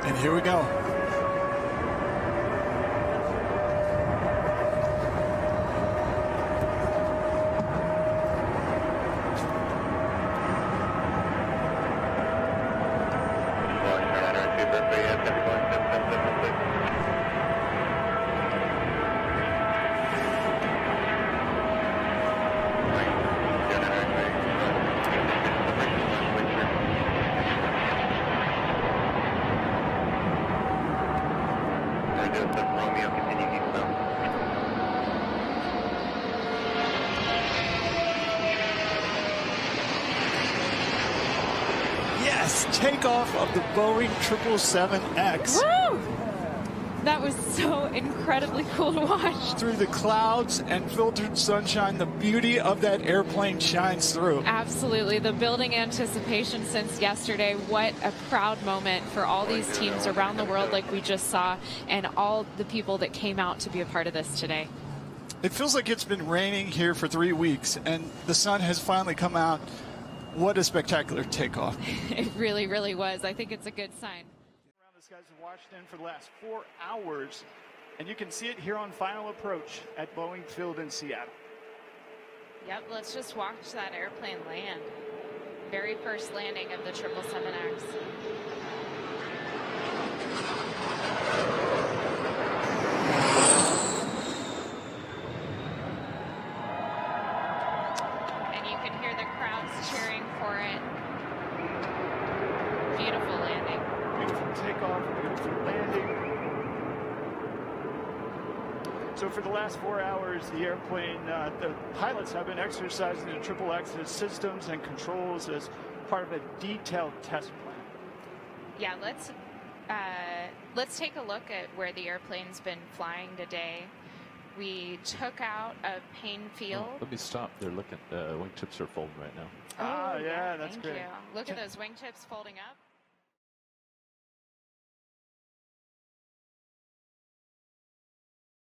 And here we go. Yes, takeoff of the Boeing 777X. Woo! That was so incredibly cool to watch. Through the clouds and filtered sunshine, the beauty of that airplane shines through. Absolutely. The building anticipation since yesterday. What a proud moment for all these teams around the world like we just saw, and all the people that came out to be a part of this today. It feels like it's been raining here for 3 weeks, and the sun has finally come out. What a spectacular takeoff. It really, really was. I think it's a good sign. Around the skies of Washington for the last 4 hours, and you can see it here on final approach at Boeing Field in Seattle. Yep, let's just watch that airplane land. Very first landing of the 777X. Cheering for it. Beautiful landing. Beautiful takeoff, beautiful landing. So for the last 4 hours, the airplane, the pilots have been exercising the XXX's systems and controls as part of a detailed test plan. Yeah, let's take a look at where the airplane's been flying today. We took out a Payne Field. Oh, let me stop. They're looking. Wingtips are folding right now. Yeah, that's great. Thank you. Look at those wingtips folding up.